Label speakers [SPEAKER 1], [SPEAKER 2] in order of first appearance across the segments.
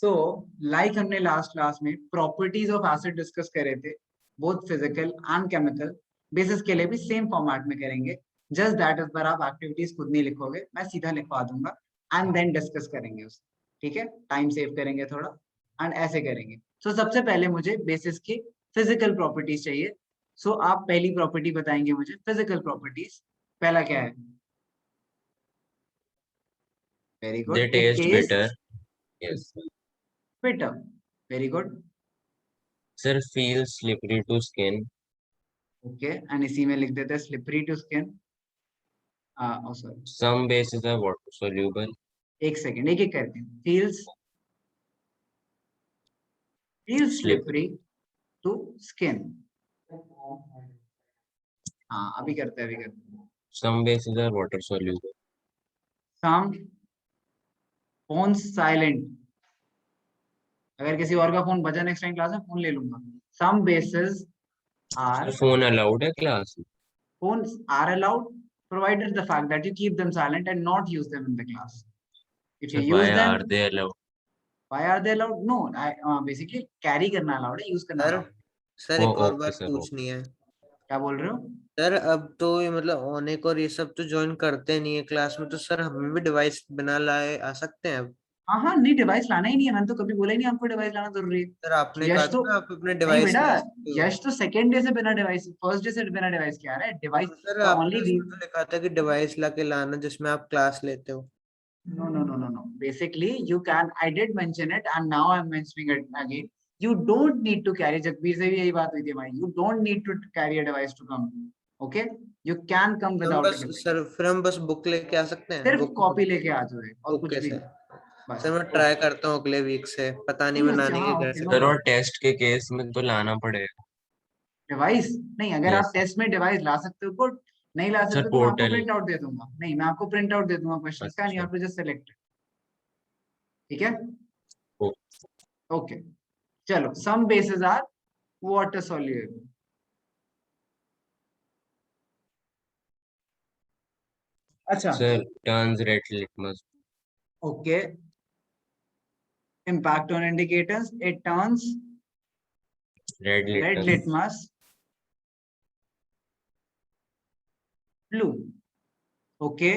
[SPEAKER 1] So like हमने last class में properties of acid discuss करे थे, both physical and chemical. Basis के लिए भी सेम फॉर्मेट में करेंगे, जस्ट दैट इस बार आप एक्टिविटीज खुद नहीं लिखोगे, मैं सीधा लिखवा दूंगा एंड देन डिस्कस करेंगे उसे। ठीक है, टाइम सेव करेंगे थोड़ा एंड ऐसे करेंगे। सो सबसे पहले मुझे बेसिस की फिजिकल प्रॉपर्टीज चाहिए। सो आप पहली प्रॉपर्टी बताएंगे मुझे, फिजिकल प्रॉपर्टीज। पहला क्या है? Very
[SPEAKER 2] They
[SPEAKER 1] good, it
[SPEAKER 2] taste bitter.
[SPEAKER 1] Taste
[SPEAKER 2] Yes.
[SPEAKER 1] Bitter. Very good.
[SPEAKER 2] Sir, feels slippery to skin.
[SPEAKER 1] Okay, and इसी में लिख देते हैं slippery to skin. Sorry,
[SPEAKER 2] Some bases are water soluble.
[SPEAKER 1] एक सेकेंड, एक एक करके। Feels feels
[SPEAKER 2] Slip.
[SPEAKER 1] Slippery to skin. हाँ, अभी करते हैं, अभी करते हैं।
[SPEAKER 2] Some bases are water soluble.
[SPEAKER 1] Some phone silent. अगर किसी और का फोन बजा नेक्स्ट टाइम क्लास में, फोन ले लूंगा। Some bases
[SPEAKER 2] Sir,
[SPEAKER 1] are
[SPEAKER 2] phone allowed है class में?
[SPEAKER 1] phones are allowed provided the fact that you keep them silent and not use them in the class. If you
[SPEAKER 2] Sir,
[SPEAKER 1] use
[SPEAKER 2] why are
[SPEAKER 1] them,
[SPEAKER 2] they allowed?
[SPEAKER 1] why are they allowed? No, basically carry करना allowed है, use करना
[SPEAKER 3] sir
[SPEAKER 1] allowed है।
[SPEAKER 3] Sir
[SPEAKER 2] Oh,
[SPEAKER 3] एक और
[SPEAKER 2] okay,
[SPEAKER 3] बात
[SPEAKER 2] sir.
[SPEAKER 3] पूछनी है।
[SPEAKER 1] क्या बोल रहे हो?
[SPEAKER 3] सर अब तो ये मतलब ऑनिक और ये सब तो ज्वाइन करते नहीं है क्लास में, तो सर हम भी डिवाइस बिना लाए आ सकते हैं अब?
[SPEAKER 1] हाँ हाँ, नहीं डिवाइस लाना ही नहीं है, मैंने तो कभी बोला ही नहीं आपको डिवाइस लाना जरूरी है।
[SPEAKER 3] सर आपने कहा
[SPEAKER 1] यश
[SPEAKER 3] था
[SPEAKER 1] तो
[SPEAKER 3] ना आप अपने
[SPEAKER 1] नहीं
[SPEAKER 3] डिवाइस
[SPEAKER 1] बेटा,
[SPEAKER 3] ला सकते हो।
[SPEAKER 1] यश तो सेकेंड डे से बिना डिवाइस, फर्स्ट डे से बिना डिवाइस क्या आ रहा है? डिवाइस
[SPEAKER 3] तो सर
[SPEAKER 1] का
[SPEAKER 3] आपने
[SPEAKER 1] ओनली री
[SPEAKER 3] उसमें तो लिखा था कि डिवाइस ला के लाना जिसमें आप क्लास लेते हो।
[SPEAKER 1] no no no no no, basically you can, I did mention it and now I'm mentioning it again. You don't need to carry, Jagbir से भी यही बात हुई थी हमारी, you don't need to carry a device to come. Okay, you can come
[SPEAKER 3] हम
[SPEAKER 1] without a
[SPEAKER 3] बस
[SPEAKER 1] device.
[SPEAKER 3] Sir फिर हम बस बुक लेके आ सकते हैं,
[SPEAKER 1] सिर्फ
[SPEAKER 3] बुक?
[SPEAKER 1] कॉपी लेके आ जाओ और कुछ
[SPEAKER 3] ओके
[SPEAKER 1] भी
[SPEAKER 3] सर।
[SPEAKER 1] नहीं, बस।
[SPEAKER 3] सर मैं ट्राई करता हूँ अगले वीक से, पता नहीं मैं नानी
[SPEAKER 1] हाँ,
[SPEAKER 3] के घर
[SPEAKER 1] ओके,
[SPEAKER 3] से
[SPEAKER 1] नो
[SPEAKER 2] Sir,
[SPEAKER 3] करूँ।
[SPEAKER 2] और टेस्ट के केस में तो लाना पड़ेगा.
[SPEAKER 1] डिवाइस नहीं, अगर आप
[SPEAKER 2] Yes.
[SPEAKER 1] टेस्ट में डिवाइस ला सकते हो गुड, नहीं ला
[SPEAKER 2] Sir,
[SPEAKER 1] सकते तो मैं आपको
[SPEAKER 2] portal.
[SPEAKER 1] प्रिंट आउट दे दूंगा। नहीं, मैं आपको प्रिंट आउट दे दूंगा क्वेश्चंस का, नहीं
[SPEAKER 2] अच्छा.
[SPEAKER 1] आप जस्ट सेलेक्ट। ठीक है,
[SPEAKER 2] Oh.
[SPEAKER 1] ओके। चलो, सम बेसिस आर वाटर सॉल्युबल। अच्छा,
[SPEAKER 2] Sir, turns red litmus.
[SPEAKER 1] Okay. impact on indicators, it turns
[SPEAKER 2] Red
[SPEAKER 1] red
[SPEAKER 2] litmus.
[SPEAKER 1] litmus blue. Okay,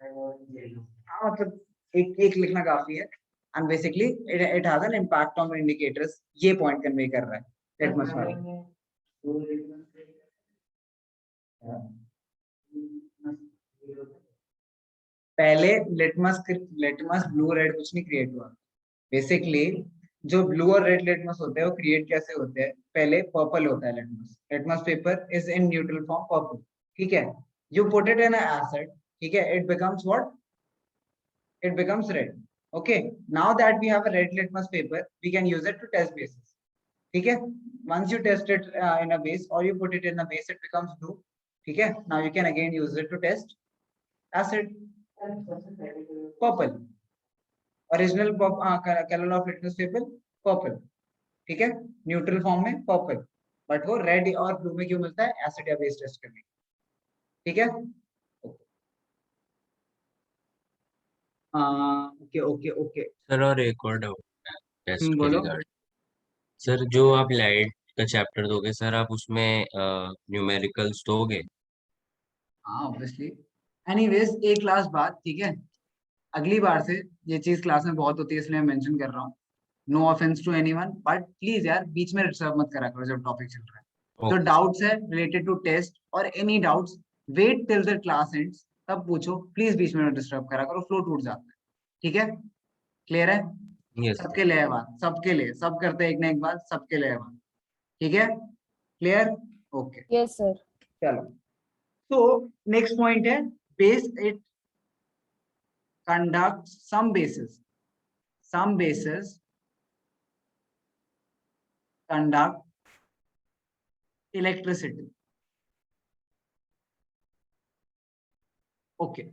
[SPEAKER 1] हाँ मतलब एक एक लिखना काफी है। And basically it has an impact on indicators, ये पॉइंट कन्वे कर रहा है लिटमस वाला। पहले लिटमस ब्लू रेड कुछ नहीं क्रिएट हुआ। बेसिकली जो ब्लू और रेड लिटमस होते हैं वो क्रिएट कैसे होते हैं? पहले पर्पल होता है litmus, litmus paper is in neutral form purple. ठीक है, you put it in acid, ठीक है, it becomes what? It becomes red. Okay, now that we have a red litmus paper, we can use it to test bases. ठीक है, once you test it in a base or you put it in a base, it becomes blue. ठीक है, now you can again use it to test acid. Purple, original color of litmus paper purple. ठीक है, neutral form में purple, but वो red और blue में क्यों मिलता है? एसिड या बेस टेस्ट करने। ठीक है, ओके ओके ओके।
[SPEAKER 2] Sir, और एक और डाउट है टेस्ट के
[SPEAKER 1] बोलो।
[SPEAKER 2] रिगार्ड. सर, जो आप लाइट का चैप्टर दोगे सर, आप उसमें न्यूमेरिकल्स दोगे?
[SPEAKER 1] हाँ ऑब्वियसली। एनीवेज, एक क्लास बाद, ठीक है, अगली बार से ये चीज क्लास में बहुत होती है इसलिए मैं मेंशन कर रहा हूँ। No offence to anyone, but please यार बीच में डिस्टर्ब मत करा करो जब टॉपिक चल रहा है। जो
[SPEAKER 2] ओके.
[SPEAKER 1] डाउट्स है रिलेटेड टू टेस्ट और any doubts, wait till the class ends, तब पूछो प्लीज, बीच में डिस्टर्ब करा करो, फ्लो टूट जाता है। ठीक है, क्लियर है?
[SPEAKER 2] यस.
[SPEAKER 1] सबके लिए है बात, सबके लिए, सब करते हैं एक ना एक बात, सबके लिए है बात। ठीक है, क्लियर? Okay,
[SPEAKER 4] yes sir.
[SPEAKER 1] चलो। तो नेक्स्ट पॉइंट है base it conduct some bases conduct electricity. Okay,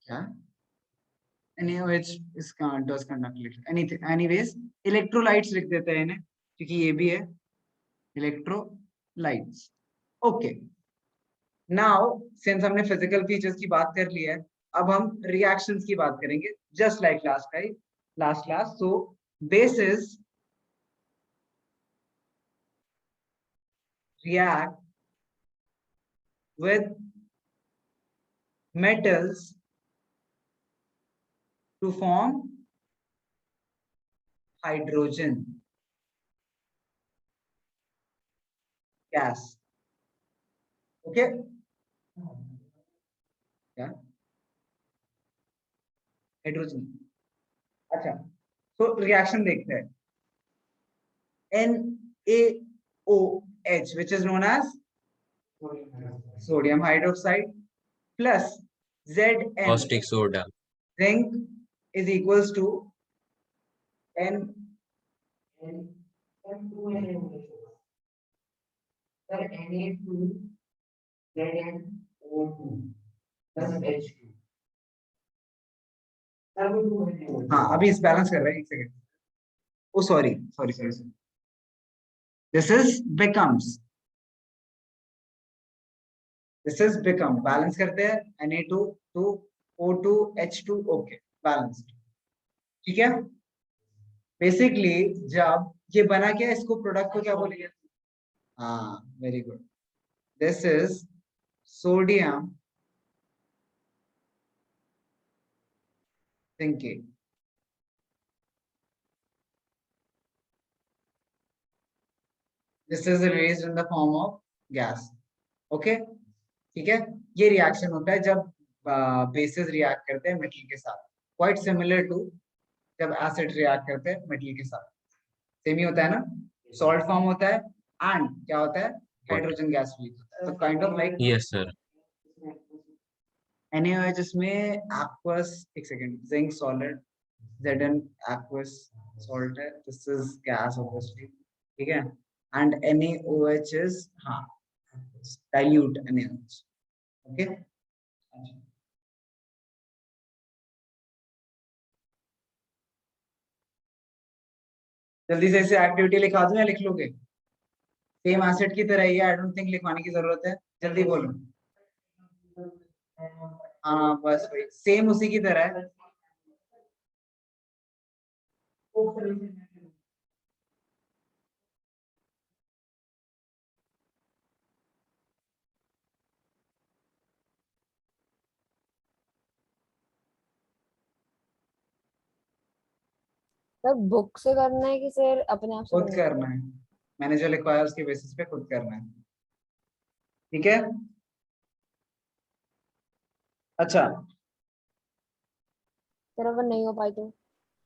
[SPEAKER 1] क्या? Anyways, does conduct electricity. Anything, anyways, electrolytes लिख देते हैं इन्हें क्योंकि ये भी है electrolytes. Okay, नाउ सिंस हमने फिजिकल फीचर्स की बात कर ली है, अब हम रिएक्शंस की बात करेंगे, just like last class. So base is react with metals to form hydrogen gas. Okay? क्या? हाइड्रोजन. अच्छा, तो रिएक्शन देखते हैं. NaOH, which is known as sodium hydroxide, plus Zn,
[SPEAKER 2] caustic soda.
[SPEAKER 1] zinc, is equals to N. हाँ, अभी इस balance कर रहे हैं, एक second. Oh sorry sorry sorry sorry, this is become balance करते हैं. Na2 to O2 H2. Okay, balanced. ठीक है. बेसिकली जब ये बना क्या, इसको प्रोडक्ट को क्या बोलेंगे? हाँ, very good. This is sodium zincate. This is released in the form of gas. Okay, ठीक है. ये रिएक्शन होता है जब बेसिस रिएक्ट करते हैं मेटल के साथ, क्वाइट सिमिलर टू जब एसिड रिएक्ट करते हैं मेटल के साथ. सेम ही होता है ना. सॉल्ट फॉर्म होता है एंड क्या होता है, हाइड्रोजन गैस रिलीज होता है. तो kind of like
[SPEAKER 2] yes sir.
[SPEAKER 1] NaOH इसमें aqueous, एक second, zinc solid, Zn aqueous salt है. This is gas obviously. ठीक है. एंड NaOH इज हाँ डाइल्यूट NaOH. ओके. जल्दी से इसे एक्टिविटी लिखा दूं या लिख लोगे? सेम एसिड की तरह ही है, आई डोंट थिंक लिखवाने की जरूरत है. जल्दी बोलो. हाँ बस वही, सेम उसी की तरह है.
[SPEAKER 4] सर बुक से करना है कि सर अपने आप से
[SPEAKER 1] खुद करना है, मैंने जो लिखवाया उसके बेसिस पे खुद करना है. ठीक है. अच्छा,
[SPEAKER 4] सर अगर नहीं हो पाई तो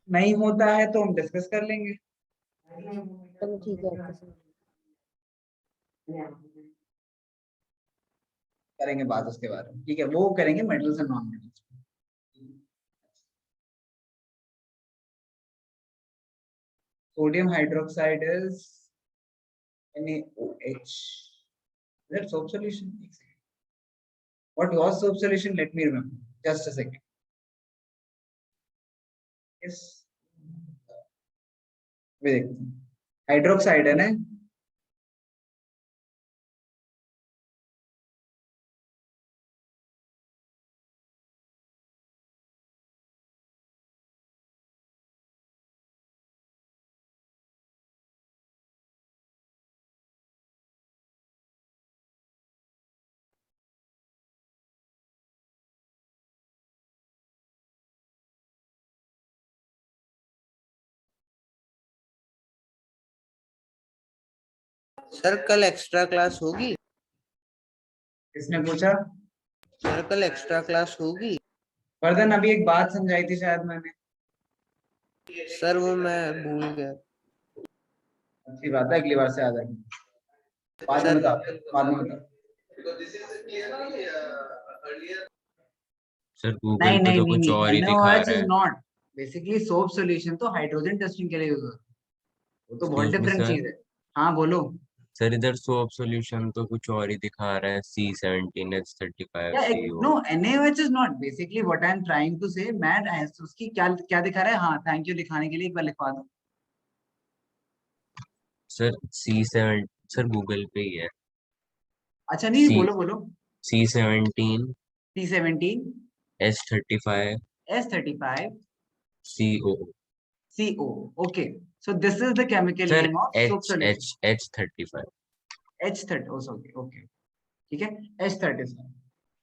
[SPEAKER 1] नहीं होता है तो हम डिस्कस कर लेंगे.
[SPEAKER 4] चलो ठीक है, ओके सर.
[SPEAKER 1] करेंगे बात उसके बारे में. ठीक है, वो करेंगे metals and non metals. Sodium hydroxide is NaOH. Is that soap solution? What was soap solution? Let me remember. Just a second. Yes. वे देखते हैं. हाइड्रोक्साइड है ना.
[SPEAKER 3] सर कल एक्स्ट्रा क्लास होगी?
[SPEAKER 1] किसने पूछा?
[SPEAKER 3] सर कल एक्स्ट्रा क्लास होगी?
[SPEAKER 1] वर्धन, अभी एक बात समझाई थी शायद मैंने.
[SPEAKER 3] सर वो मैं भूल गया.
[SPEAKER 1] अच्छी बात है, अगली बार से आ जाएगी. बाद में बताओ, बाद में बताओ.
[SPEAKER 2] सर गूगल
[SPEAKER 1] नहीं
[SPEAKER 2] पे
[SPEAKER 1] नहीं
[SPEAKER 2] तो
[SPEAKER 1] नहीं
[SPEAKER 2] कुछ
[SPEAKER 1] नहीं,
[SPEAKER 2] और ही दिखा
[SPEAKER 1] NaOH
[SPEAKER 2] रहा
[SPEAKER 1] इज
[SPEAKER 2] है.
[SPEAKER 1] Not basically soap solution. तो हाइड्रोजन टेस्टिंग के लिए यूज होता है, वो तो बहुत
[SPEAKER 2] एक्सक्यूज मी
[SPEAKER 1] डिफरेंट
[SPEAKER 2] सर.
[SPEAKER 1] चीज है. हाँ बोलो.
[SPEAKER 2] सर इधर सोप सॉल्यूशन तो कुछ और ही दिखा रहा है. C17H35
[SPEAKER 1] या
[SPEAKER 2] CO.
[SPEAKER 1] No, NaOH is not basically what I am trying to say. मैं उसकी क्या क्या दिखा रहा है. हाँ, थैंक यू लिखाने के लिए, एक बार लिखवा दो.
[SPEAKER 2] सर C7 सर गूगल पे ही है.
[SPEAKER 1] अच्छा नहीं,
[SPEAKER 2] C
[SPEAKER 1] बोलो बोलो.
[SPEAKER 2] C17
[SPEAKER 1] C17
[SPEAKER 2] H35
[SPEAKER 1] S35
[SPEAKER 2] CO.
[SPEAKER 1] CO. Okay, so this is the chemical
[SPEAKER 2] sir
[SPEAKER 1] name of soap solution.
[SPEAKER 2] H35.
[SPEAKER 1] H30. Oh, sorry. Okay. ठीक है, H37.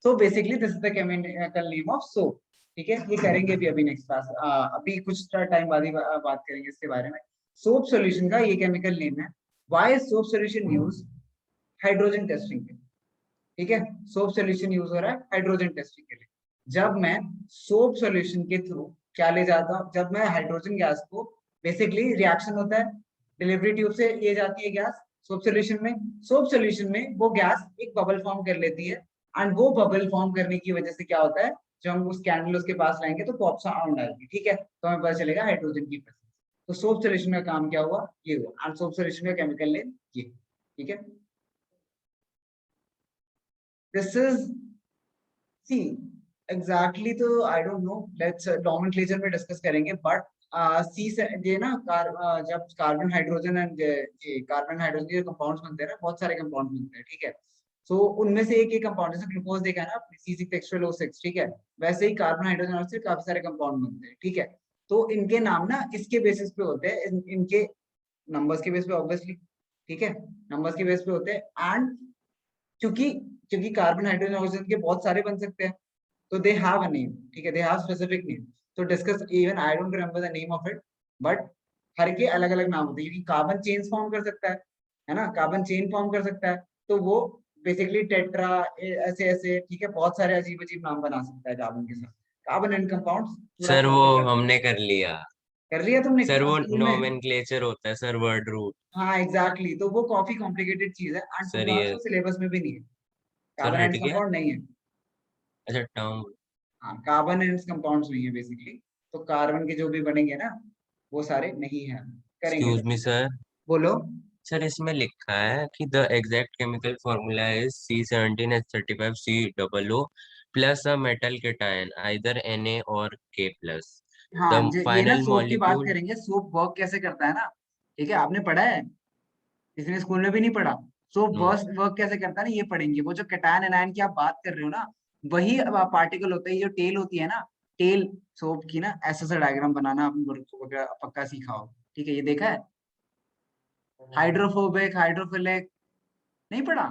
[SPEAKER 1] So basically this is the chemical name of soap. ठीक है, ये करेंगे भी अभी next class, अभी कुछ टाइम बाद ही बात करेंगे इसके बारे में. सोप सॉल्यूशन का ये केमिकल नेम है. Why is soap solution use? Hydrogen testing के लिए. ठीक है, सोप सॉल्यूशन यूज हो रहा है हाइड्रोजन टेस्टिंग के लिए. जब मैं सोप सॉल्यूशन के थ्रू क्या ले जाता हूँ, जब मैं हाइड्रोजन गैस को, बेसिकली रिएक्शन होता है, डिलीवरी ट्यूब से ये जाती है गैस सोप सॉल्यूशन में. सोप सॉल्यूशन में वो गैस एक बबल फॉर्म कर लेती है, एंड वो बबल फॉर्म करने की वजह से क्या होता है, जब हम उस कैंडल उसके पास लाएंगे तो पॉप साउंड आएगी. ठीक है, तो हमें पता चलेगा हाइड्रोजन की प्रेजेंस. तो सोप सॉल्यूशन का काम क्या हुआ, ये हुआ. एंड सोप सॉल्यूशन का केमिकल नेम ये. ठीक है, दिस इज सी एग्जैक्टली, तो आई डोंट नो, लेट्स नॉमेनक्लेचर में डिस्कस करेंगे. बट सी से ये ना जब कार्बन हाइड्रोजन एंड ये कार्बन हाइड्रोजन के कंपाउंड्स बनते हैं ना, बहुत सारे कंपाउंड बनते हैं. ठीक है, तो उनमें से एक कंपाउंड, जैसे ग्लूकोज देखा है ना C6H12O6. ठीक है, वैसे ही कार्बन हाइड्रोजन से काफी सारे कंपाउंड बनते हैं. ठीक है, तो इनके नाम ना इसके बेसिस पे होते हैं, इनके नंबर्स के बेस पे ऑब्वियसली. ठीक है, नंबर्स के बेस पे होते हैं. एंड क्योंकि क्योंकि कार्बन हाइड्रोजन ऑक्सीजन के बहुत सारे बन सकते हैं, तो दे हैव अ नेम. ठीक है, दे हैव स्पेसिफिक नेम. तो discuss, even I don't remember the name of it, but हर के अलग अलग नाम होते हैं. क्योंकि कार्बन चेन फॉर्म कर सकता है ना, कार्बन चेन फॉर्म कर सकता है, तो वो बेसिकली टेट्रा ऐसे ऐसे. ठीक है, बहुत सारे अजीब अजीब नाम बना सकता है कार्बन के साथ. कार्बन एंड कंपाउंड्स
[SPEAKER 2] सर वो हमने कर लिया.
[SPEAKER 1] कर लिया तुमने
[SPEAKER 2] सर वो
[SPEAKER 1] स्कूल में?
[SPEAKER 2] नोमेनक्लेचर होता है सर, वर्ड रूट.
[SPEAKER 1] हाँ एग्जैक्टली, तो वो काफी कॉम्प्लिकेटेड चीज है, एंड टू
[SPEAKER 2] सर
[SPEAKER 1] बी
[SPEAKER 2] ये
[SPEAKER 1] ऑनेस्ट सिलेबस में भी नहीं है.
[SPEAKER 2] सर
[SPEAKER 1] कार्बन
[SPEAKER 2] हट
[SPEAKER 1] एंड
[SPEAKER 2] गया.
[SPEAKER 1] कंपाउंड नहीं है.
[SPEAKER 2] अच्छा टर्म.
[SPEAKER 1] हाँ, कार्बन एंड कंपाउंड्स नहीं है बेसिकली. तो कार्बन के जो भी बनेंगे ना, वो सारे नहीं है. करेंगे.
[SPEAKER 2] Excuse me sir.
[SPEAKER 1] बोलो.
[SPEAKER 2] सर इसमें लिखा है कि the exact chemical formula is C17H35COO plus a metal cation either Na और K प्लस.
[SPEAKER 1] हाँ,
[SPEAKER 2] द
[SPEAKER 1] ये ना
[SPEAKER 2] फाइनल
[SPEAKER 1] सोप की बात
[SPEAKER 2] मॉलिक्यूल.
[SPEAKER 1] करेंगे. सोप वर्क कैसे करता है ना, ठीक है, आपने पढ़ा है, किसी ने स्कूल में भी नहीं पढ़ा. Soap
[SPEAKER 2] no.
[SPEAKER 1] वर्क कैसे करता है ना, ये पढ़ेंगे. वो जो कैटायन एनायन की आप बात कर रहे हो ना, वही पार्टिकल होता है. जो टेल होती है ना, टेल सोप की ना, ऐसा सा डायग्राम बनाना आपने पक्का सीखा हो. ठीक है, ये देखा है, हाइड्रोफोबिक हाइड्रोफिलिक, नहीं पढ़ा?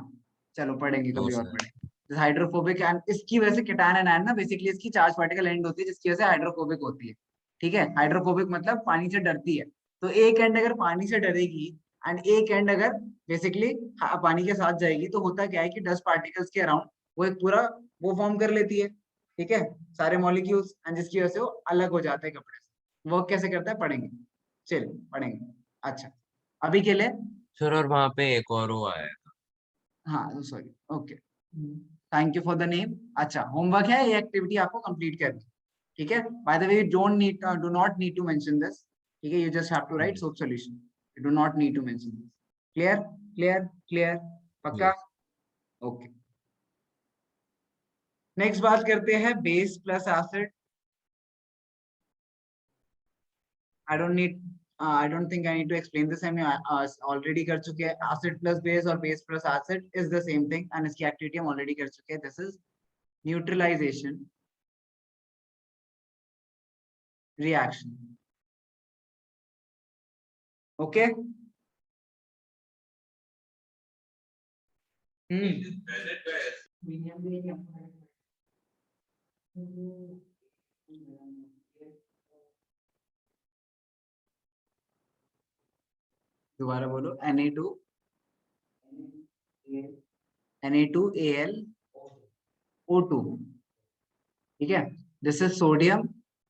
[SPEAKER 1] चलो पढ़ेंगे,
[SPEAKER 2] नो
[SPEAKER 1] कभी और
[SPEAKER 2] सर.
[SPEAKER 1] पढ़ेंगे. हाइड्रोफोबिक, एंड इसकी वजह से कैटायन एनायन ना, बेसिकली इसकी चार्ज पार्टिकल एंड होती है, जिसकी वजह से हाइड्रोफोबिक होती है. ठीक है, हाइड्रोफोबिक मतलब पानी से डरती है. तो एक एंड अगर पानी से डरेगी, एंड एक एंड अगर बेसिकली पानी के साथ जाएगी, तो होता क्या है कि 10 पार्टिकल्स के अराउंड वो एक पूरा वो फॉर्म कर लेती है. ठीक है, सारे मॉलिक्यूल्स, एंड जिसकी वजह से वो अलग हो जाते हैं कपड़े से. वर्क कैसे करता है पढ़ेंगे, चलिए पढ़ेंगे. अच्छा, अभी के लिए
[SPEAKER 2] सर और वहां पे एक और वो आया.
[SPEAKER 1] हाँ sorry. Okay, thank you for the name. अच्छा, होमवर्क है, ये एक्टिविटी आपको कंप्लीट करनी. ठीक है, by the way you don't need, do not need to mention this. ठीक है, you just have to write soap solution. You do not need to mention this. Clear clear clear, पक्का? Okay, next बात करते हैं base plus acid. I don't need, I don't think I need to explain this. हम already कर चुके हैं. Acid plus base और base plus acid is the same thing, and इसकी activity हम already कर चुके हैं. This is neutralization reaction. Okay? दोबारा बोलो. Na2Al O2. ठीक है, this is sodium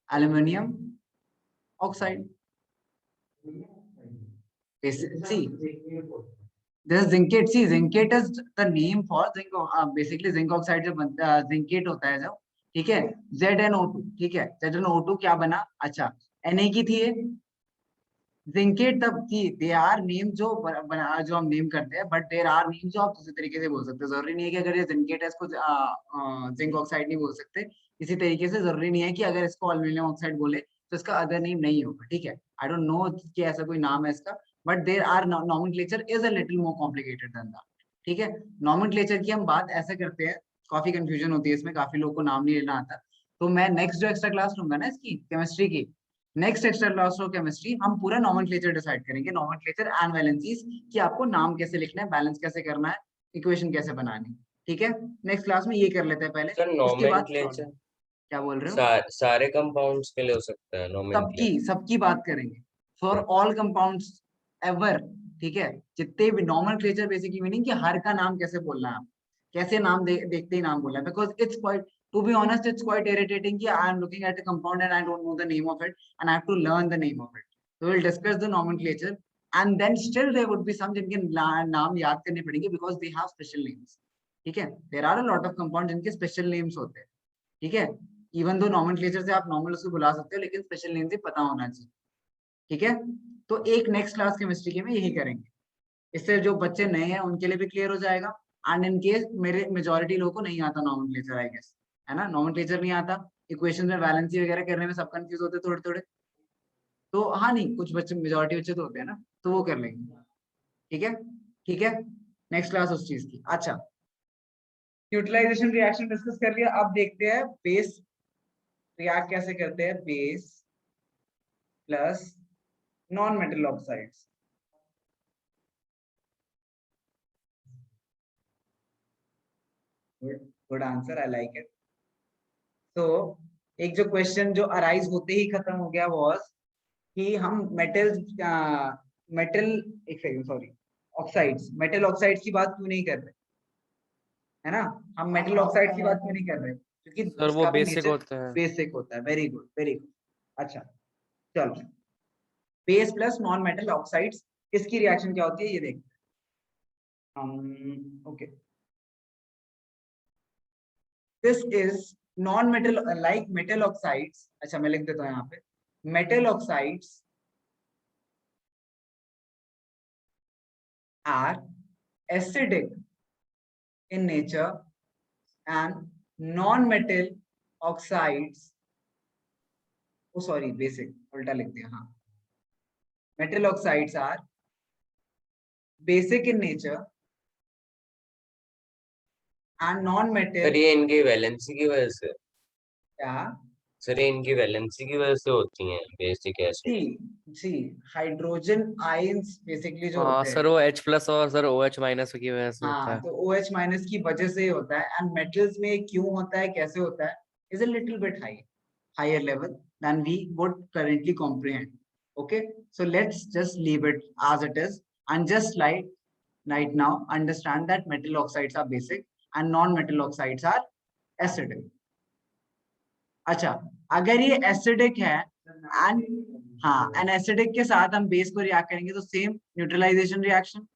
[SPEAKER 1] aluminium oxide. See, this is zincate. See, zincate is the name for zinc. Basically zinc oxide जब zincate होता है जब, ठीक है, ZnO2. ठीक है, ZnO2 क्या बना? अच्छा, Na की थी ये जिंकेट तब थी. दे आर नेम जो जो हम नेम करते हैं, बट देर आर नेम जो आप दूसरे तरीके से बोल सकते हो. जरूरी नहीं है कि अगर ये जिंकेट है इसको जिंक ऑक्साइड नहीं बोल सकते. इसी तरीके से जरूरी नहीं है कि अगर इसको एल्यूमिनियम ऑक्साइड बोले तो इसका अदर नेम नहीं होगा. ठीक है, आई डोंट नो कि ऐसा कोई नाम है इसका, but there are nomenclature is a little more complicated than that. ठीक है, नॉमेनक्लेचर की हम बात ऐसे करते हैं काफी कंफ्यूजन होती है इसमें, काफी लोगों को नाम नहीं लेना आता। तो मैं नेक्स्ट जो एक्स्ट्रा क्लास लूंगा ना इसकी केमिस्ट्री की, next extra class of chemistry हम पूरा नॉमेनक्लेचर डिसाइड करेंगे, नॉमेनक्लेचर एंड वैलेंसीज, कि आपको नाम कैसे लिखना है, बैलेंस कैसे करना है, इक्वेशन कैसे बनानी, ठीक है। नेक्स्ट क्लास में ये कर लेते हैं पहले,
[SPEAKER 2] सर
[SPEAKER 1] उसके बाद
[SPEAKER 2] नोमेनक्लेचर
[SPEAKER 1] क्या बोल रहे हो?
[SPEAKER 2] सारे कंपाउंड्स के लिए हो सकता है
[SPEAKER 1] सबकी
[SPEAKER 2] नोमेनक्लेचर?
[SPEAKER 1] सबकी बात करेंगे, फॉर ऑल कंपाउंड्स एवर, ठीक है। जितने भी नॉमेनक्लेचर बेसिकली मीनिंग कि हर का नाम कैसे बोलना है, कैसे नाम देखते ही नाम बोलना है, because it's quite, to be honest it's quite irritating कि I am looking at a compound and I don't know the name of it and I have to learn the name of it. So we'll discuss the nomenclature and then still there would be some जिनके नाम याद करने पड़ेंगे because they have special names, ठीक है। There are a lot of compounds जिनके special names होते हैं, ठीक है। इवन दो नॉमेनक्लेचर से आप नॉर्मल उसको बुला सकते हो, लेकिन स्पेशल नेम से पता होना चाहिए, ठीक है। तो एक नेक्स्ट क्लास केमिस्ट्री के में यही करेंगे, इससे जो बच्चे नए हैं उनके लिए भी क्लियर हो जाएगा। एंड इन केस मेरे मेजोरिटी लोगों को नहीं आता नॉमेनक्लेचर, आई गेस, है ना, नॉमेनक्लेचर नहीं आता, इक्वेशन में वैलेंसी वगैरह करने में सब कंफ्यूज होते थोड़े थोड़े, तो हाँ नहीं कुछ बच्चे, मेजोरिटी बच्चे तो होते हैं ना, तो वो कर लेंगे, ठीक है। ठीक है, नेक्स्ट क्लास उस चीज की। अच्छा, यूटिलाइजेशन रिएक्शन डिस्कस कर लिया, अब देखते हैं बेस रिएक्ट कैसे करते हैं, base plus non metal oxides. Good answer, I like it. तो एक जो क्वेश्चन जो अराइज होते ही खत्म हो गया वाज कि हम मेटल एक second sorry oxides, metal oxides की बात क्यों नहीं कर रहे, है ना। हम मेटल ऑक्साइड की बात क्यों नहीं कर रहे, क्योंकि
[SPEAKER 3] सर वो
[SPEAKER 1] उसका भी
[SPEAKER 3] बेसिक
[SPEAKER 1] नेचर
[SPEAKER 3] होता है।
[SPEAKER 1] बेसिक होता है। Very good, very good. अच्छा चलो, base plus non metal oxides, इसकी रिएक्शन क्या होती है ये देखते हैं हम। Okay, this is non metal like metal oxides. अच्छा मैं लिख देता हूँ यहाँ पे, metal oxides are acidic in nature and non-metal oxides, oh sorry basic उल्टा लिख दिया, हाँ, metal oxides are basic in nature and non-metal,
[SPEAKER 2] sir ये इनकी वैलेंसी की वजह से,
[SPEAKER 1] क्या,
[SPEAKER 2] सर ये इनकी वैलेंसी की वजह से होती हैं बेसिक एसिड?
[SPEAKER 1] जी हाइड्रोजन आयंस बेसिकली जो
[SPEAKER 3] हाँ
[SPEAKER 1] होते हैं,
[SPEAKER 3] सर वो H+ और सर OH- की वजह से होता
[SPEAKER 1] हाँ,
[SPEAKER 3] है।
[SPEAKER 1] तो OH माइनस की वजह से होता है। एंड मेटल्स में क्यों होता है, कैसे होता है, is a little bit higher level than we would currently comprehend. Okay, so let's just leave it as it is and just like right now understand that metal oxides are basic and non-metal oxides are acidic. अच्छा, अगर ये acidic है and हाँ and acidic के साथ हम base को react करेंगे तो same neutralisation reaction,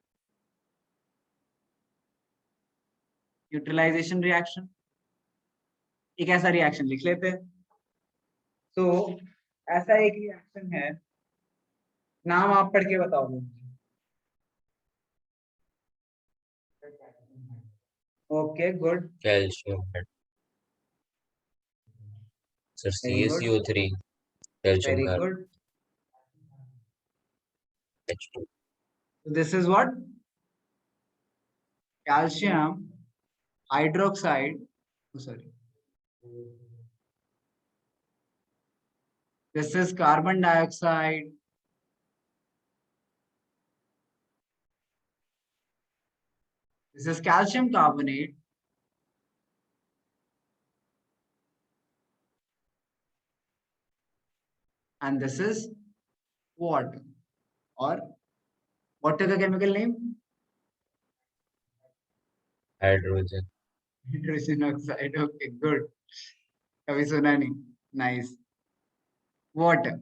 [SPEAKER 1] neutralisation reaction, एक ऐसा रिएक्शन लिख लेते हैं। तो ऐसा एक रिएक्शन है, नाम आप पढ़ के बताओगे। Okay good,
[SPEAKER 2] calcium sir,
[SPEAKER 1] very good,
[SPEAKER 2] CaCO3 calcium
[SPEAKER 1] very
[SPEAKER 2] carbonate
[SPEAKER 1] good.
[SPEAKER 2] H2।
[SPEAKER 1] This is what, calcium hydroxide, sorry, this is carbon dioxide, this is calcium carbonate, and this is water, or water का chemical name
[SPEAKER 2] hydrogen.
[SPEAKER 1] hydrogen oxide. Okay good, कभी सुना नहीं, nice, water,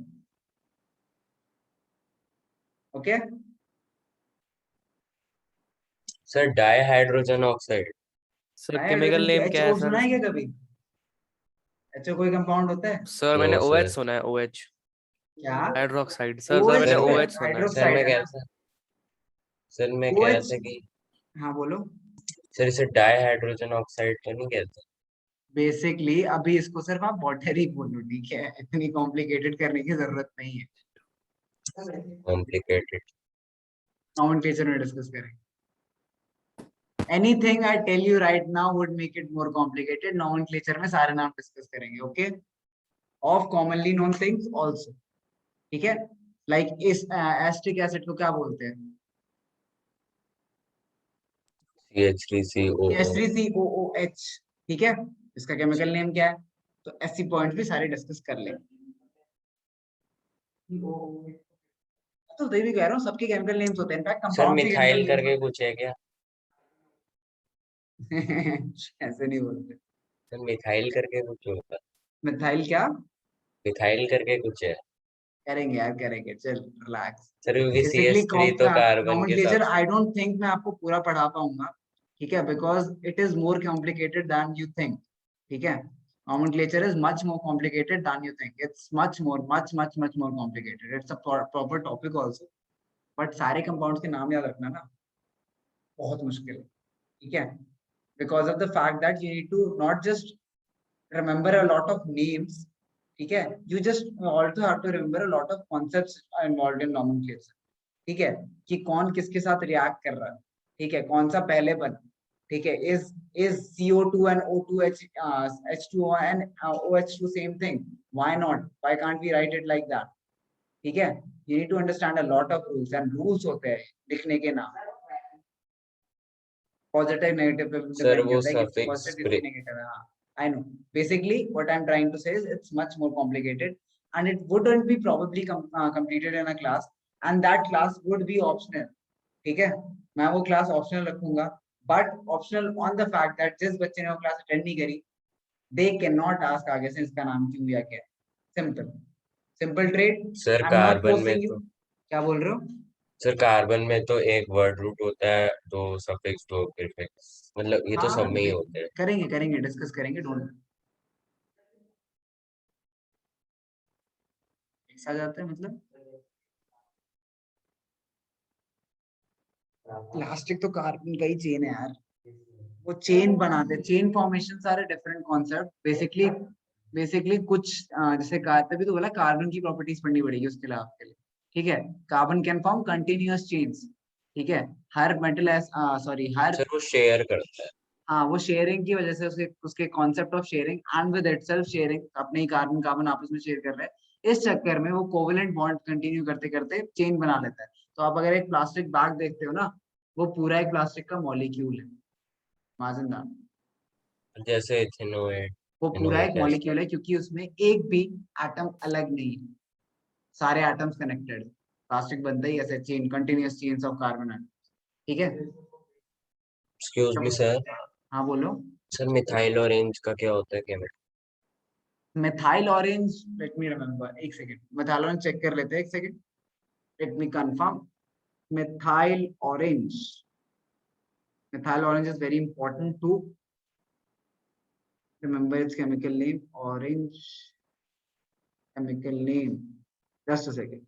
[SPEAKER 1] okay।
[SPEAKER 2] Sir di hydrogen oxide.
[SPEAKER 3] Sir chemical
[SPEAKER 1] hydrogen
[SPEAKER 3] name क्या है
[SPEAKER 1] HO
[SPEAKER 3] sir?
[SPEAKER 1] सुना है क्या कभी, HO कोई कंपाउंड होता है
[SPEAKER 3] सर
[SPEAKER 2] नो
[SPEAKER 3] मैंने
[SPEAKER 2] सर।
[SPEAKER 3] OH सुना है, OH
[SPEAKER 1] क्या,
[SPEAKER 3] हाइड्रोक्साइड। सर मैंने
[SPEAKER 2] सर मैं
[SPEAKER 3] OH सुना है।
[SPEAKER 2] सर
[SPEAKER 1] हाइड्रोक्साइड
[SPEAKER 2] मैं
[SPEAKER 1] है
[SPEAKER 2] कह
[SPEAKER 1] ना,
[SPEAKER 2] रहा था सर मैं कह रहा
[SPEAKER 1] OH,
[SPEAKER 2] था कि
[SPEAKER 1] हाँ बोलो।
[SPEAKER 2] सर इसे डाई हाइड्रोजन ऑक्साइड तो नहीं कहते?
[SPEAKER 1] बेसिकली अभी इसको सिर्फ आप वाटर ही बोलो, ठीक है, इतनी कॉम्प्लिकेटेड करने की जरूरत नहीं है,
[SPEAKER 2] कॉम्प्लिकेटेड।
[SPEAKER 1] नॉमेनक्लेचर में डिस्कस करेंगे। Anything I tell you right now would make it more complicated. Nomenclature में सारे नाम डिस्कस करेंगे. Okay, of commonly known things also. ठीक है, लाइक इस एस्टिक एसिड को क्या बोलते हैं?
[SPEAKER 2] CH3COO.
[SPEAKER 1] CH3COOH. ठीक है, इसका केमिकल नेम क्या है? तो ऐसी पॉइंट भी सारे डिस्कस कर लेंगे. तो तभी भी कह रहा हूँ सबके केमिकल नेम्स होते हैं. इनफैक्ट
[SPEAKER 2] सर
[SPEAKER 1] कंपाउंड के
[SPEAKER 2] मिथाइल
[SPEAKER 1] केमिकल
[SPEAKER 2] करके कुछ है क्या?
[SPEAKER 1] ऐसे नहीं बोलते.
[SPEAKER 2] सर मिथाइल करके कुछ होता है?
[SPEAKER 1] मिथाइल क्या?
[SPEAKER 2] मिथाइल करके कुछ है
[SPEAKER 1] करेंगे यार, करेंगे, चल रिलैक्स.
[SPEAKER 2] सर, क्योंकि
[SPEAKER 1] बेसिकली
[SPEAKER 2] CH3 तो कार्बन के
[SPEAKER 1] नॉमेनक्लेचर
[SPEAKER 2] साथ.
[SPEAKER 1] आई डोंट थिंक मैं आपको पूरा पढ़ा पाऊंगा. ठीक है, because it is more complicated than you think. ठीक है, nomenclature is much more complicated than you think. It's much more complicated. It's a proper topic also. But सारे compounds के नाम याद रखना ना बहुत मुश्किल है. ठीक है, because of the fact that you need to not just remember a lot of names. ठीक है, you just also have to remember a lot of concepts involved in nomenclature. ठीक है, कि कौन किसके साथ रिएक्ट कर रहा है. ठीक है, कौन सा पहले बना. ठीक है, is CO2 and O2H H2O and OH2 same thing? Why not? Why can't we write it like that? ठीक है, you need to understand a lot of rules, and rules होते हैं लिखने के नाम. Positive, negative,
[SPEAKER 2] सर वो
[SPEAKER 1] like it's
[SPEAKER 2] suffix
[SPEAKER 1] positive, it's negative. I know. Basically, what I'm trying to say is it's much more complicated, and it wouldn't be probably completed in a class, and that class would be optional. ठीक है, मैं वो class optional रखूंगा, but optional on the fact that जिस बच्चे ने वो class attend नहीं करी, दे कैन नॉट आस्क आगे से इसका नाम क्यों या क्या. Simple simple trade.
[SPEAKER 2] Sir
[SPEAKER 1] I am not
[SPEAKER 2] carbon में
[SPEAKER 1] फोर्सिंग यू.
[SPEAKER 2] तो
[SPEAKER 1] क्या बोल रहे हो?
[SPEAKER 2] सर कार्बन में तो एक वर्ड रूट होता है, दो सफिक्स, दो प्रीफिक्स, मतलब ये तो सब
[SPEAKER 1] हाँ,
[SPEAKER 2] में ही होते हैं.
[SPEAKER 1] करेंगे करेंगे डिस्कस करेंगे. डोंट आ जाते हैं मतलब प्लास्टिक तो कार्बन का ही चेन है यार. वो चेन बनाते हैं, चेन फॉर्मेशन सारे डिफरेंट कॉन्सेप्ट. बेसिकली कुछ जैसे तभी तो बोला कार्बन की प्रॉपर्टीज पढ़नी पड़ेगी उसके लिए आपके लिए. ठीक है, carbon can form continuous chains. ठीक है, हर मेटल सॉरी हर
[SPEAKER 2] सर वो शेयर करता है.
[SPEAKER 1] हाँ, वो शेयरिंग की वजह से उसके उसके concept of sharing and with itself sharing, अपने ही कार्बन कार्बन आपस में शेयर कर रहे हैं. इस चक्कर में वो कोवेलेंट बॉन्ड कंटिन्यू करते करते चेन बना लेता है. तो आप अगर एक प्लास्टिक बैग देखते हो ना, वो पूरा एक प्लास्टिक का मॉलिक्यूल है. माजिंदा,
[SPEAKER 2] जैसे इथेनोएट,
[SPEAKER 1] वो पूरा एक
[SPEAKER 2] इथेनोइक एसिड.
[SPEAKER 1] मॉलिक्यूल है क्योंकि उसमें एक भी एटम अलग नहीं है. सारे एटम्स कनेक्टेड. प्लास्टिक बनता ही ऐसे chain, continuous chains of carbon atom. ठीक है.
[SPEAKER 2] Excuse me sir.
[SPEAKER 1] हाँ बोलो.
[SPEAKER 2] सर मिथाइल ऑरेंज का क्या होता है chemical?
[SPEAKER 1] Methyl orange, let me remember, एक सेकंड. मिथाइल ऑरेंज चेक कर लेते हैं, एक second. Let me confirm. methyl orange. Methyl orange is very important to remember its chemical name. Orange chemical name. Just a second.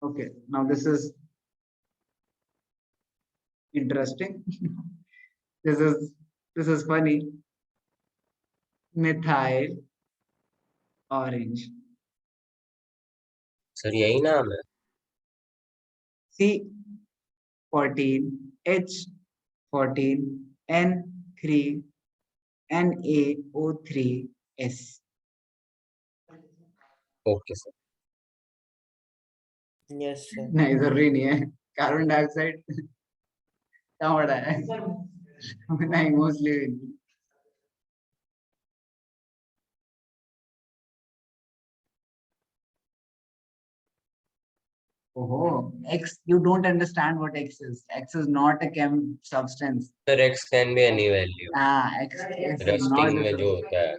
[SPEAKER 1] Okay, now this is interesting. this is funny. Methyl orange.
[SPEAKER 2] Sir यही नाम है?
[SPEAKER 1] C14H14N3NaO3S.
[SPEAKER 2] Okay sir.
[SPEAKER 3] Yes sir.
[SPEAKER 1] नहीं, जरूरी नहीं है. Carbon dioxide क्या बड़ा है? नहीं, mostly oh, X, you don't understand what X is. X is not a chem substance.
[SPEAKER 2] Sir x can be any value.
[SPEAKER 1] X is not
[SPEAKER 2] rusting में
[SPEAKER 1] the,
[SPEAKER 2] जो होता है.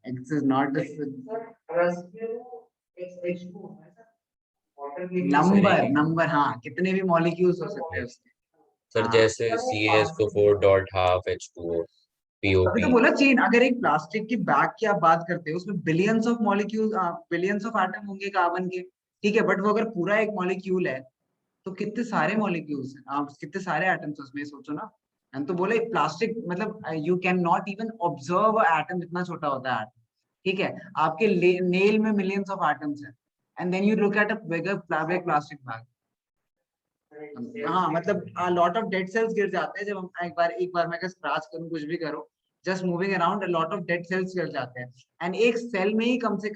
[SPEAKER 1] X is not the number. हाँ, कितने भी molecules हो सकते हैं उसके.
[SPEAKER 2] सर जैसे CaSO4 डॉट हाफ H2O
[SPEAKER 1] अभी
[SPEAKER 2] POP.
[SPEAKER 1] तो बोला चेन. अगर एक प्लास्टिक की बैग की आप बात करते हो, उसमें billions of molecules, billions of atom होंगे कार्बन के. ठीक है, बट वो अगर पूरा एक मॉलिक्यूल है तो कितने सारे मॉलिक्यूल्स हैं, आप कितने सारे एटम्स उसमें सोचो ना. हम तो बोले प्लास्टिक मतलब you can not even observe atom, इतना छोटा होता है एटम. ठीक है, आपके नेल में मिलियंस ऑफ एटम्स हैं, and then you look at a bigger plastic bag. हाँ मतलब लॉट ऑफ डेड सेल्स गिर जाते हैं जब हम एक बार मैं स्क्रैच करूँ कुछ भी करो, just moving around lot of dead cells गिर जाते हैं। एंड एक सेल में ही कम से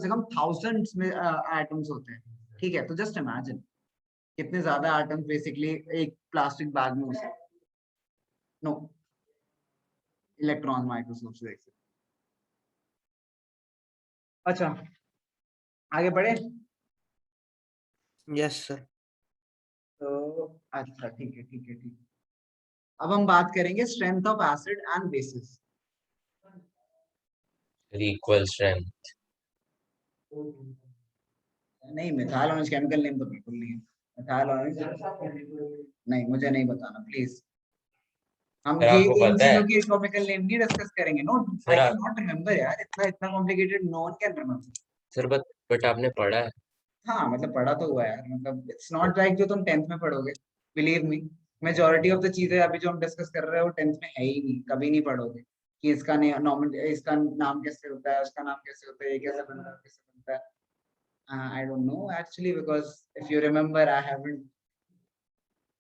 [SPEAKER 1] कम थाउजेंड्स में एटम्स होते हैं, ठीक है। तो जस्ट इमेजिन कितने ज्यादा एटम्स बेसिकली एक प्लास्टिक बैग में हो सकते। नो, इलेक्ट्रॉन माइक्रोस्कोप से देख सकते। अच्छा आगे बढ़े।
[SPEAKER 3] Yes sir.
[SPEAKER 1] तो अच्छा ठीक है ठीक है ठीक है। अब हम बात करेंगे strength of acid and bases.
[SPEAKER 2] Equal strength.
[SPEAKER 1] नहीं, मिथाइल ऑरेंज केमिकल नेम तो बिल्कुल नहीं है। मिथाइल ऑरेंज नहीं, मुझे नहीं बताना प्लीज। हम
[SPEAKER 2] सर
[SPEAKER 1] ये
[SPEAKER 2] आपको
[SPEAKER 1] इन
[SPEAKER 2] पता है?
[SPEAKER 1] चीजों की टॉपिकल नेम नहीं डिस्कस करेंगे। No,
[SPEAKER 2] sir
[SPEAKER 1] I can not remember यार, इतना इतना complicated no one can remember.
[SPEAKER 2] Sir but आपने पढ़ा है?
[SPEAKER 1] हाँ मतलब पढ़ा तो हुआ है यार, मतलब इट्स नॉट लाइक जो तुम 10th में पढ़ोगे। Believe me, majority of the चीजें अभी जो हम डिस्कस कर रहे हैं वो 10th में है ही नहीं, कभी नहीं पढ़ोगे कि इसका नॉर्मल, इसका नाम कैसे होता है, उसका नाम कैसे होता है, ये कैसे बनता है, कैसे बनता है। I don't know actually, because if you remember, I haven't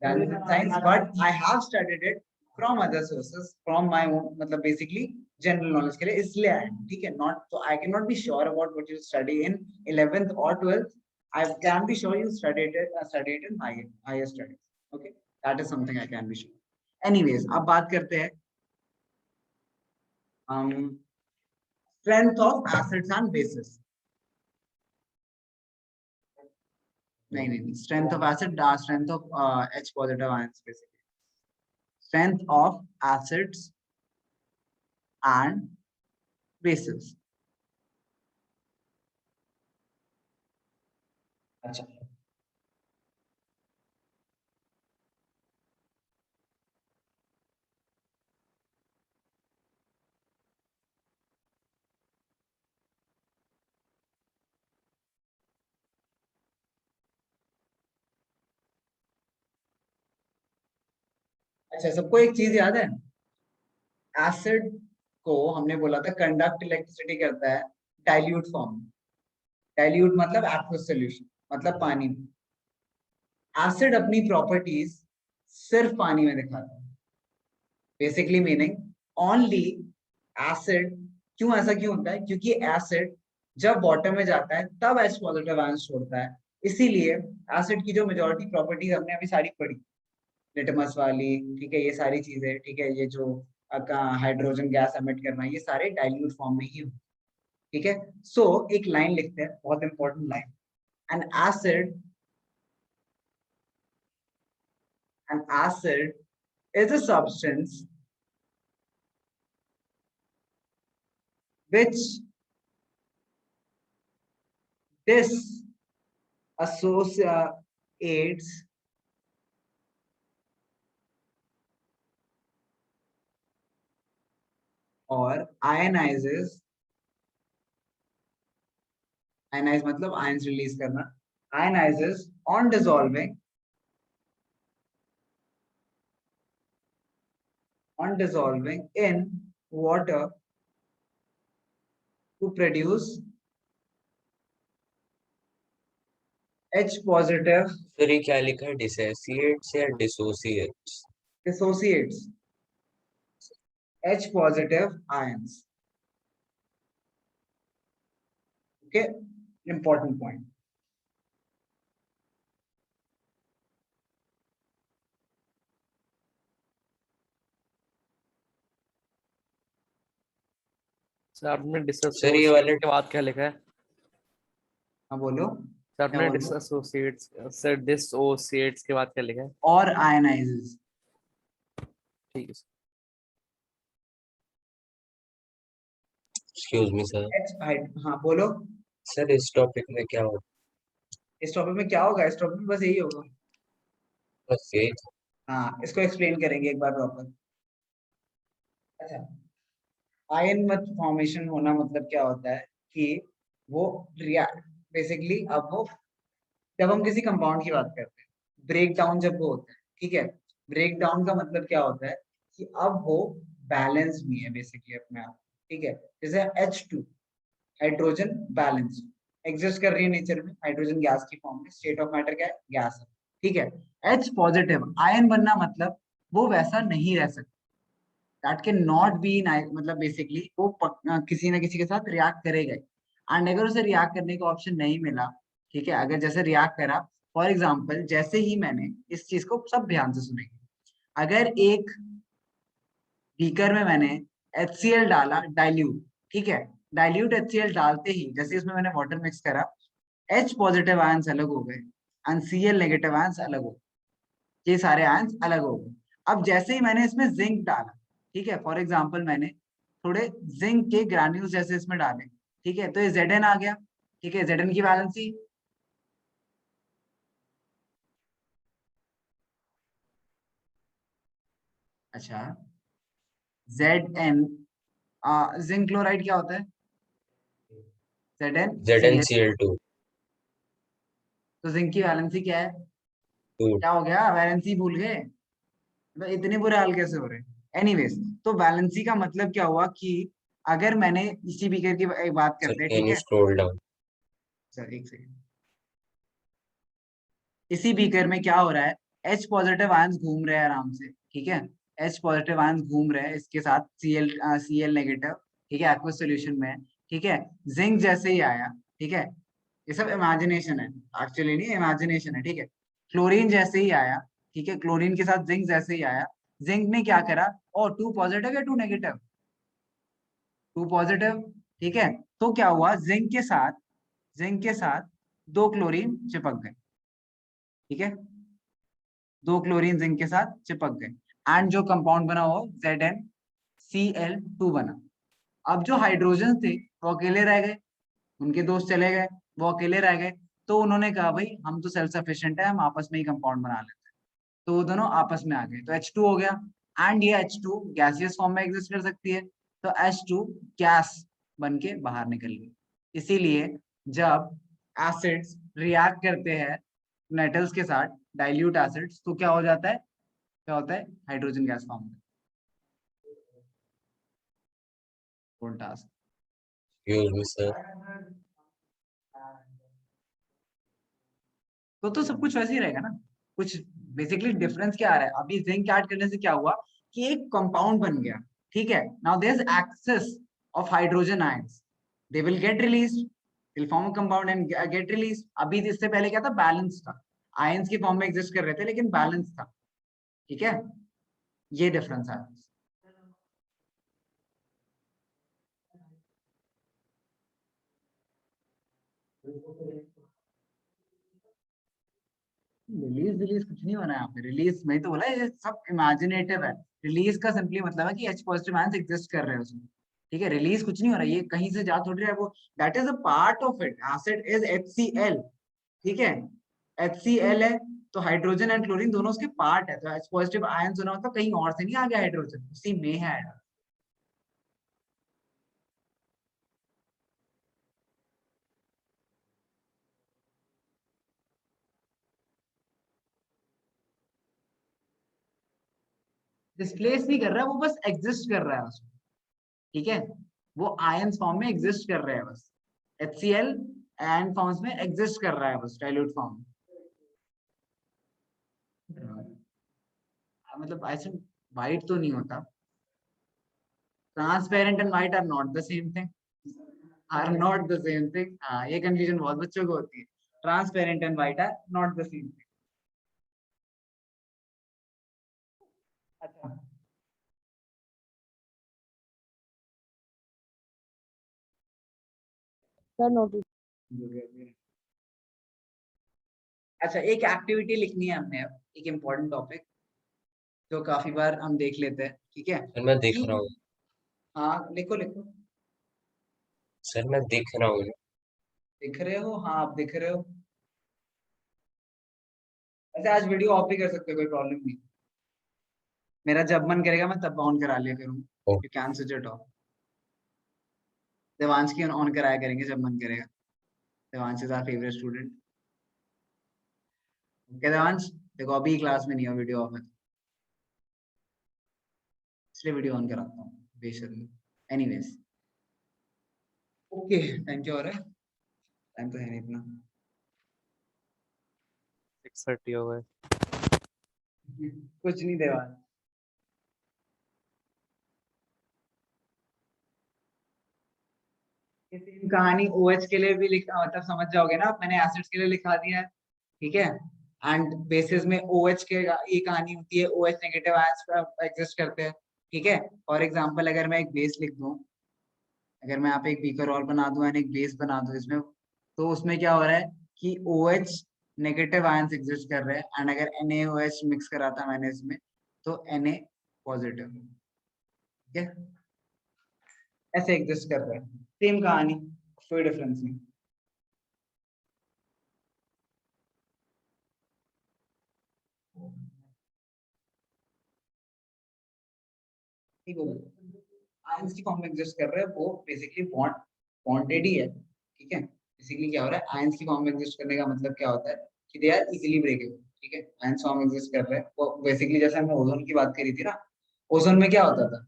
[SPEAKER 1] done science, but I have studied it from other sources, from my own, मतलब basically general knowledge के लिए इसलिए आया हूँ, ठीक है। Not so I cannot be sure about what you study in 11th or 12th. I can be sure you studied in higher studies. Okay, that is something I can be sure. Anyways, अब बात करते हैं strength of acids and bases. नहीं, strength of acid, strength of H positive ions basically. Strength of acids and bases. अच्छा, अच्छा सबको एक चीज याद है, एसिड को हमने बोला था कंडक्ट इलेक्ट्रिसिटी करता है डाइल्यूट फॉर्म। डाइल्यूट मतलब एक्वस सॉल्यूशन, मतलब पानी में। एसिड अपनी प्रॉपर्टीज सिर्फ पानी में दिखाता है, बेसिकली मीनिंग ओनली एसिड। क्यों ऐसा क्यों होता है? क्योंकि एसिड जब वाटर में जाता है तब H पॉजिटिव आयंस छोड़ता है। इसीलिए एसिड की जो मेजॉरिटी प्रॉपर्टीज हमने अभी सारी पढ़ी, लिटमस वाली, ठीक है, ये सारी चीजें, ठीक है, ये जो हाइड्रोजन गैस एमिट करना, ये सारे डाइल्यूट फॉर्म में ही हो, ठीक है। सो एक लाइन लिखते हैं, बहुत important line. an acid is a substance which disassociates or ionizes, ionize मतलब ions release करना, ionizes on dissolving in water to produce H positive,
[SPEAKER 2] sir ये क्या लिखा है, डिसोसिएट्स या dissociates?
[SPEAKER 1] dissociates H positive ions. Okay, important point.
[SPEAKER 5] Sir आपने
[SPEAKER 2] sir ये
[SPEAKER 5] dissociates
[SPEAKER 2] वाले
[SPEAKER 5] के बाद क्या लिखा है?
[SPEAKER 1] हाँ बोलो,
[SPEAKER 5] सर आपने
[SPEAKER 1] बोल रहे हो?
[SPEAKER 5] डिसोसिएट्स, सर डिसोसिएट्स के बाद क्या लिखा है?
[SPEAKER 1] और ionizes.
[SPEAKER 5] ठीक है सर।
[SPEAKER 2] Excuse me sir.
[SPEAKER 1] हाँ बोलो,
[SPEAKER 2] सर इस टॉपिक में क्या होता
[SPEAKER 1] इस टॉपिक में क्या होगा? इस टॉपिक में बस यही होगा।
[SPEAKER 2] है? बस यही था।
[SPEAKER 1] हाँ, इसको एक्सप्लेन करेंगे एक बार प्रॉपर। अच्छा, आयन मत फॉर्मेशन होना मतलब क्या होता है कि वो रिएक्ट, बेसिकली अब वो, जब हम किसी कंपाउंड की बात करते हैं, ब्रेक डाउन जब वो होता है, ठीक है, ब्रेक डाउन का मतलब क्या होता है कि अब वो बैलेंस में है बेसिकली अपने आप, ठीक है। जैसे H2, हाइड्रोजन बैलेंस एग्जिस्ट कर रही है नेचर में, हाइड्रोजन गैस की फॉर्म में, स्टेट ऑफ मैटर क्या है? गैस है, ठीक है। H पॉजिटिव आयन बनना मतलब वो वैसा नहीं रह सकता, दैट कैन नॉट बी मतलब बेसिकली वो किसी ना किसी के साथ रिएक्ट करेगा। एंड अगर उसे रिएक्ट करने का ऑप्शन नहीं मिला, ठीक है, अगर जैसे रिएक्ट करा, फॉर एग्जाम्पल जैसे ही मैंने इस चीज को सब ध्यान से सुनेंगे, अगर एक बीकर में मैंने HCl डाला डाइल्यूट, ठीक है, डाइल्यूट HCl डालते ही जैसे इसमें मैंने वाटर मिक्स करा, H पॉजिटिव आयंस अलग हो गए एंड Cl नेगेटिव आयंस अलग हो गए, ये सारे आयंस अलग हो गए। अब जैसे ही मैंने इसमें जिंक डाला, ठीक है, फॉर एग्जाम्पल मैंने थोड़े जिंक के ग्रैन्यूल्स जैसे इसमें डाले, ठीक है, तो ये Zn आ गया, ठीक है, Zn की वैलेंसी अच्छा Zn जिंक क्लोराइड क्या होता है? ZnCl।
[SPEAKER 2] ZnCl2
[SPEAKER 1] तो जिंक की वैलेंसी क्या है?
[SPEAKER 2] 2।
[SPEAKER 1] क्या हो गया, वैलेंसी भूल गए? मतलब इतने बुरे हाल कैसे हो रहे हैं? एनीवेज, तो वैलेंसी का मतलब क्या हुआ कि अगर मैंने इसी बीकर की बात
[SPEAKER 2] सर
[SPEAKER 1] करते हैं,
[SPEAKER 2] कैन
[SPEAKER 1] ठीक
[SPEAKER 2] यू
[SPEAKER 1] है,
[SPEAKER 2] स्क्रॉल डाउन?
[SPEAKER 1] सर एक सेकंड, इसी बीकर में क्या हो रहा है, H पॉजिटिव आयंस घूम रहे हैं आराम से, ठीक है, H पॉजिटिव आयंस घूम रहे हैं इसके साथ Cl नेगेटिव, ठीक है, एक्वस सॉल्यूशन में है, ठीक है, जिंक जैसे ही आया, ठीक है, ये सब इमेजिनेशन है, एक्चुअली नहीं इमेजिनेशन है, ठीक है, क्लोरीन जैसे ही आया, ठीक है, क्लोरीन के साथ जिंक जैसे ही आया, जिंक ने क्या करा, और 2 पॉजिटिव या 2 नेगेटिव, 2 पॉजिटिव, ठीक है, तो क्या हुआ, जिंक के साथ 2 क्लोरीन चिपक गए, ठीक है, 2 क्लोरीन जिंक के साथ चिपक गए एंड जो कंपाउंड बना वो ZnCl2 बना। अब जो हाइड्रोजन थे वो अकेले रह गए, उनके दोस्त चले गए, वो अकेले रह गए, तो उन्होंने कहा भाई हम तो सेल्फ सफिशिएंट है, हम आपस में ही कंपाउंड बना लेते हैं, तो वो दोनों आपस में आ गए, तो H2 हो गया एंड ये H2 गैसियस फॉर्म में एग्जिस्ट कर सकती है, तो H2 गैस बन के बाहर निकल गई। इसीलिए जब एसिड्स रिएक्ट करते हैं मेटल्स के साथ, डाइल्यूट एसिड्स, तो क्या हो जाता है, क्या होता है, हाइड्रोजन गैस फॉर्म होता है। Task
[SPEAKER 2] excuse me sir.
[SPEAKER 1] तो सब कुछ वैसे ही रहेगा ना, कुछ बेसिकली डिफरेंस क्या आ रहा है, अभी जिंक ऐड करने से क्या हुआ कि एक कंपाउंड बन गया, ठीक है, now there is excess of hydrogen ions, they will get released, will form a compound and get released. अभी इससे पहले क्या था, बैलेंस था, आयंस की फॉर्म में एग्जिस्ट कर रहे थे लेकिन बैलेंस था, ठीक है, ये डिफरेंस है। रिलीज रिलीज कुछ नहीं बना है यहाँ पे, रिलीज मैं तो बोला ये सब इमेजिनेटिव है, रिलीज का सिंपली मतलब है कि H पॉजिटिव आयंस एग्जिस्ट कर रहे हैं उसमें, ठीक है, रिलीज कुछ नहीं हो रहा है, ये कहीं से जा थोड़ी रहा है वो, that is a part of it, acid is HCl, ठीक है, HCl है, तो हाइड्रोजन एंड क्लोरीन दोनों उसके पार्ट है, तो H पॉजिटिव आयंस होना मतलब कहीं और से नहीं आ गया हाइड्रोजन, उसी में है। डिस्प्लेस नहीं कर रहा है वो, बस एग्जिस्ट कर रहा है उसमें, ठीक है, वो आयंस फॉर्म में एग्जिस्ट कर रहा है बस, HCl एंड फॉर्म्स में एग्जिस्ट कर रहा है बस, डाइल्यूट फॉर्म में, मतलब ऐसे वाइट तो नहीं होता, transparent and white are not the same thing, are not the same thing, हाँ ये कंफ्यूजन बहुत बच्चों को होती है, transparent and white are not the same thing. अच्छा
[SPEAKER 4] सर नोटिस।
[SPEAKER 1] अच्छा, एक एक्टिविटी लिखनी है हमने अब, एक इम्पोर्टेंट टॉपिक जो काफी बार हम देख लेते हैं, ठीक है,
[SPEAKER 2] सर मैं देख
[SPEAKER 1] कि
[SPEAKER 2] रहा हूँ।
[SPEAKER 1] हाँ लिखो लिखो,
[SPEAKER 2] सर मैं देख रहा हूँ।
[SPEAKER 1] दिख रहे हो, हाँ आप दिख रहे हो, वैसे आज वीडियो ऑफ भी कर सकते हो, कोई प्रॉब्लम नहीं, मेरा जब मन करेगा मैं तब ऑन करा लिया करूंगा,
[SPEAKER 2] oh,
[SPEAKER 1] you can switch it off, Devansh की ऑन कराया करेंगे जब मन करेगा, Devansh is our favourite student, okay Devansh, देखो अभी क्लास में नहीं हो, वीडियो ऑफ है, इसलिए वीडियो ऑन कराता हूँ बेशर्मी, एनीवेज, ओके टाइम क्या हो रहा है, टाइम तो है नहीं इतना।
[SPEAKER 5] 30 हो गए।
[SPEAKER 1] कुछ नहीं देवा। ये सेम कहानी OH के लिए भी लिखा, मतलब समझ जाओगे ना, मैंने एसिड्स के लिए लिखा दिया है, ठीक है। एंड बेसिस में OH के ये कहानी होती है, OH नेगेटिव आयंस एग्जिस्ट करते हैं, ठीक है। फॉर एग्जांपल अगर मैं एक बेस लिख दूं, अगर मैं यहाँ पे एक बीकर और बना दूं एंड एक बेस बना दूं इसमें, तो उसमें क्या हो रहा है कि OH नेगेटिव आयंस एग्जिस्ट कर रहे हैं, एंड अगर NaOH मिक्स करा था मैंने इसमें, तो Na पॉजिटिव, ठीक है, ऐसे एग्जिस्ट कर रहे हैं। सेम कहानी, कोई डिफरेंस नहीं। आयंस की फॉर्म में एग्जिस्ट कर रहे हैं, वो बेसिकली बॉन्डेड ही है, ठीक है। बेसिकली क्या हो रहा है, आयंस की फॉर्म में एग्जिस्ट करने का मतलब क्या होता है कि दे आर इजीली ब्रेकेबल, ठीक है। आयंस फॉर्म में एग्जिस्ट कर रहे हैं, वो बेसिकली जैसे हमने ओजोन की बात करी थी ना, ओजोन में क्या होता था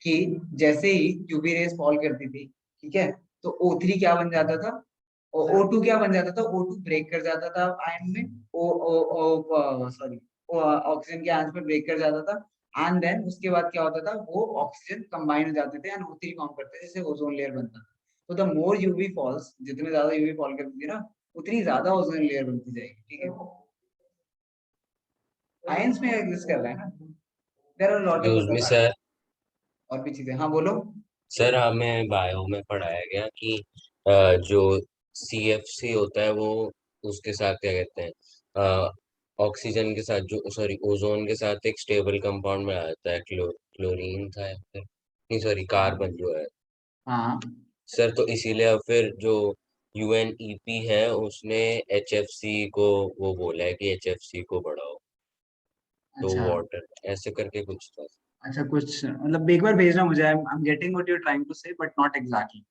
[SPEAKER 1] कि जैसे ही यूवी रेज फॉल करती थी, ठीक है, तो O3 क्या बन जाता था, और O2 क्या बन जाता था, O2 ब्रेक कर जाता था आयन में, ओ ओ ओ सॉरी ऑक्सीजन के आयंस में ब्रेक कर जाता था, एंड देन उसके बाद क्या होता था, वो ऑक्सीजन कंबाइन हो जाते थे एंड O3 फॉर्म करते थे, जैसे ओजोन लेयर बनता था। तो द मोर यूवी फॉल्स, जितने ज्यादा यूवी फॉल करती थी ना, उतनी ज्यादा ओजोन लेयर बनती जाएगी, ठीक है। आयंस में एग्जिस्ट कर रहा है ना, there are lot of
[SPEAKER 2] Excuse
[SPEAKER 1] other
[SPEAKER 2] me,
[SPEAKER 1] factors
[SPEAKER 2] sir.
[SPEAKER 1] और भी चीजें। हाँ बोलो।
[SPEAKER 2] सर हमें बायो में पढ़ाया गया कि जो CFC होता है वो उसके साथ क्या कहते हैं, ऑक्सीजन के साथ, जो सॉरी ओजोन के साथ एक स्टेबल कंपाउंड में आ जाता है, क्लोरीन था या फिर नहीं, सॉरी कार्बन जो है।
[SPEAKER 1] हाँ
[SPEAKER 2] सर तो इसीलिए अब फिर जो UNEP है उसने HFC को वो बोला है कि HFC को बढ़ाओ, तो
[SPEAKER 1] अच्छा
[SPEAKER 2] वाटर ऐसे करके कुछ था।
[SPEAKER 1] अच्छा, कुछ मतलब एक बार भेजना मुझे, I am getting what you are trying to say, but not exactly,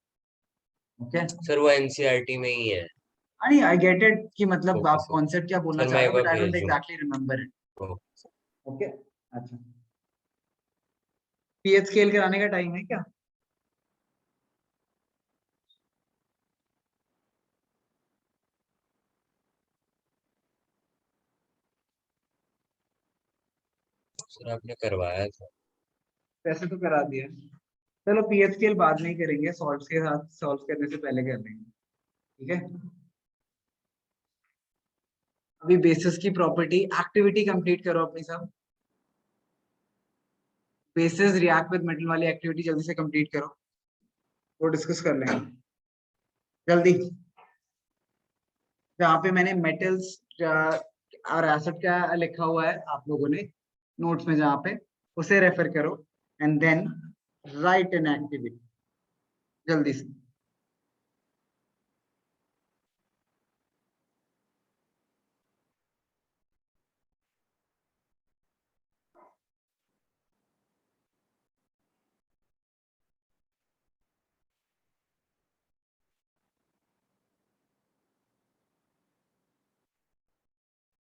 [SPEAKER 1] okay.
[SPEAKER 2] Sir वो NCERT में ही है।
[SPEAKER 1] नहीं, आई गेट इट कि मतलब
[SPEAKER 2] ओके
[SPEAKER 1] आप
[SPEAKER 2] सर।
[SPEAKER 1] कॉन्सेप्ट क्या बोलना
[SPEAKER 2] सर
[SPEAKER 1] चाह
[SPEAKER 2] मैं
[SPEAKER 1] रहे
[SPEAKER 2] एक
[SPEAKER 1] हो,
[SPEAKER 2] बार
[SPEAKER 1] बट आई डोंट
[SPEAKER 2] भेज दूँ।
[SPEAKER 1] Exactly remember it,
[SPEAKER 2] okay.
[SPEAKER 1] Okay. अच्छा, पीएच स्केल कराने का टाइम है क्या?
[SPEAKER 2] सर आपने करवाया था।
[SPEAKER 1] वैसे तो करा दिया। चलो पीएच स्केल बाद में ही करेंगे, सॉल्व के साथ, सॉल्व करने से पहले कर लेंगे, ठीक है। अभी बेसिस की प्रॉपर्टी एक्टिविटी कंप्लीट करो अपनी सब। बेसिस रिएक्ट विद मेटल वाली एक्टिविटी जल्दी से कंप्लीट करो, वो डिस्कस कर लेंगे जल्दी। जहाँ पे मैंने मेटल्स और एसिड का लिखा हुआ है आप लोगों ने नोट्स में, जहाँ पे उसे रेफर करो and then write an activity जल्दी से।